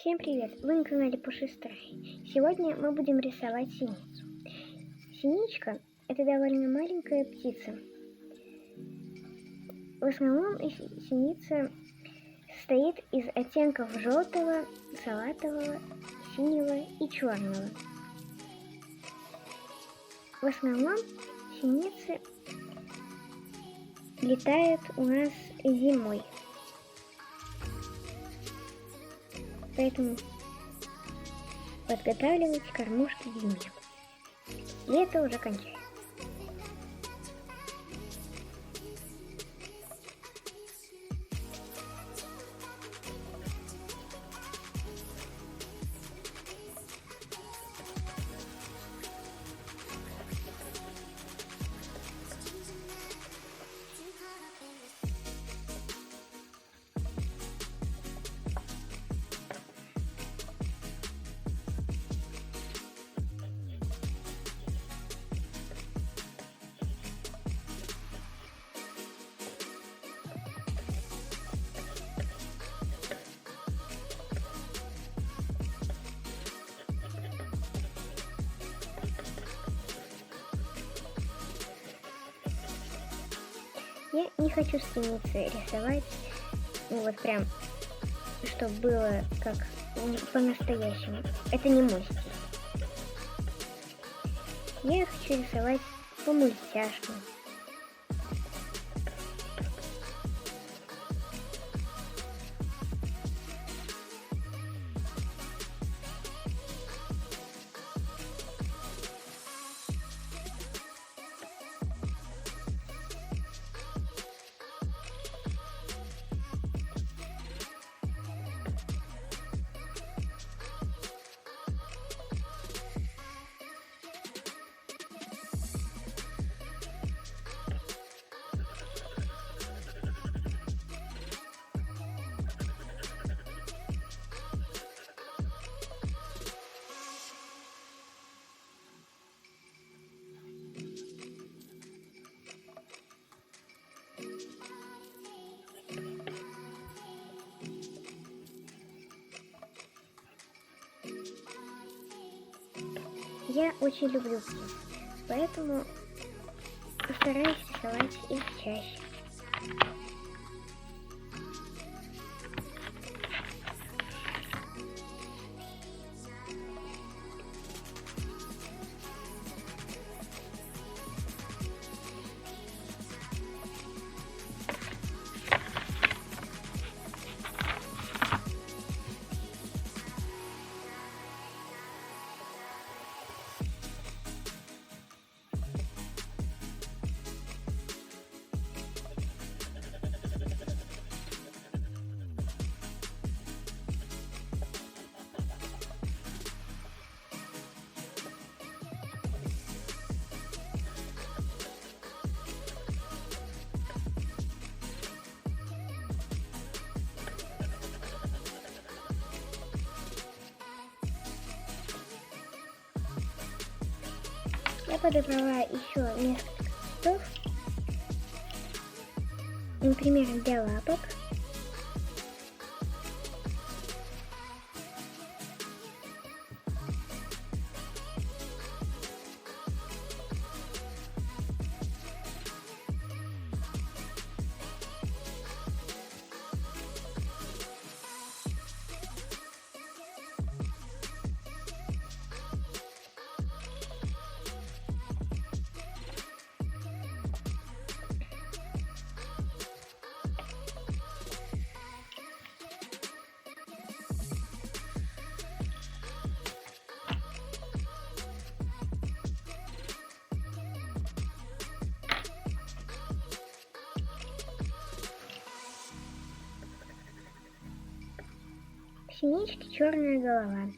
Всем привет! Вы на канале Пушистрый. Сегодня мы будем рисовать синицу. Синичка — это довольно маленькая птица. В основном синица состоит из оттенков желтого, салатового, синего и черного. В основном синицы летают у нас зимой. Поэтому подготавливать кормушки к зиме. Лето уже кончается. Я не хочу синицы рисовать, вот прям, чтобы было как по-настоящему. Это не мой стиль. Я хочу рисовать по мультяшным. Я очень люблю птиц, поэтому постараюсь рисовать их чаще. Я подобрала еще несколько цветов, например, для лапок. У синички черная голова.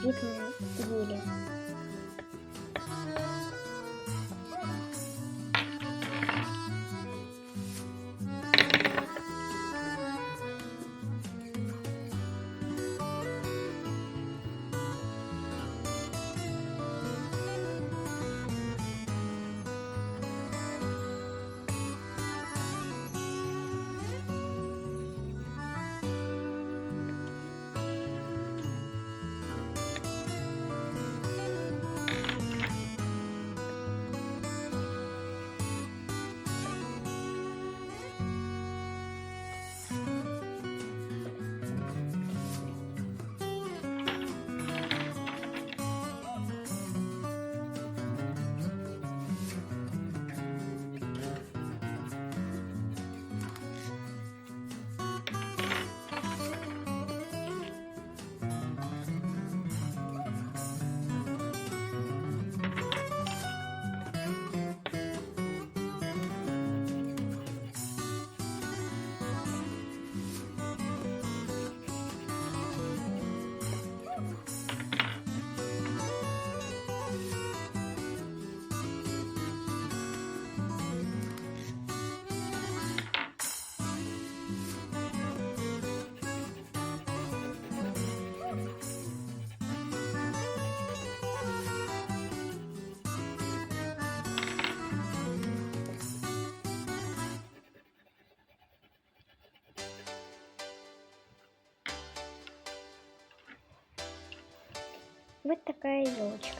сидит на еле. Вот такая елочка.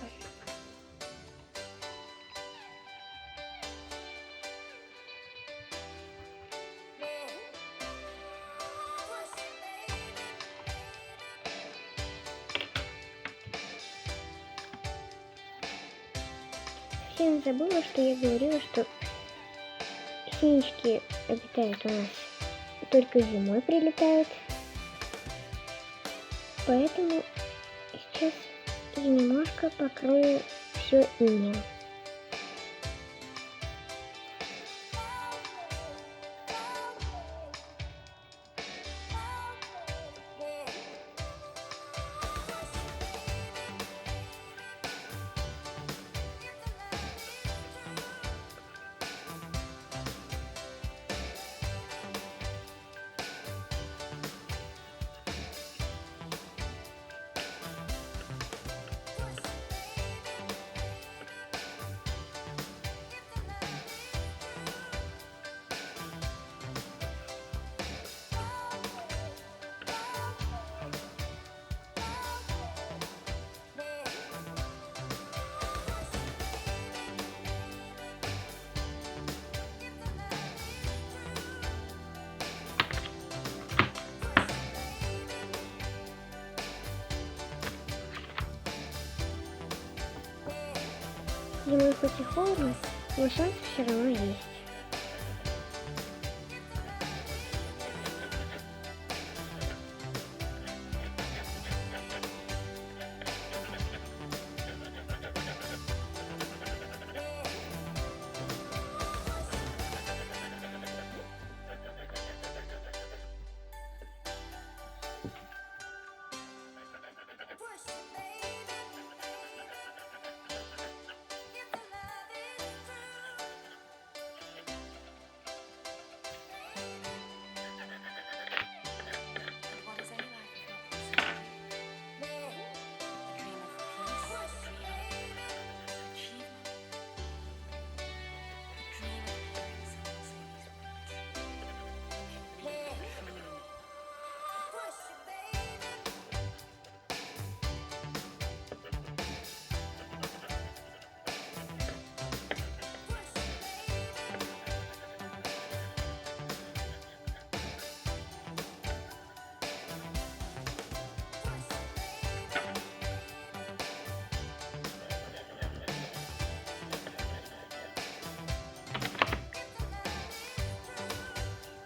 Совсем забыла, что я говорила, что синички обитают у нас только зимой, прилетают. Поэтому сейчас я немножко покрою все инеем. Зимой хоть и холодно, но солнце все равно есть.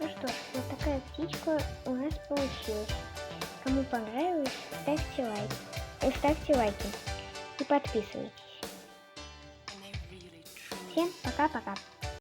Ну что ж, вот такая птичка у нас получилась. Кому понравилось, ставьте лайки и подписывайтесь. Всем пока-пока.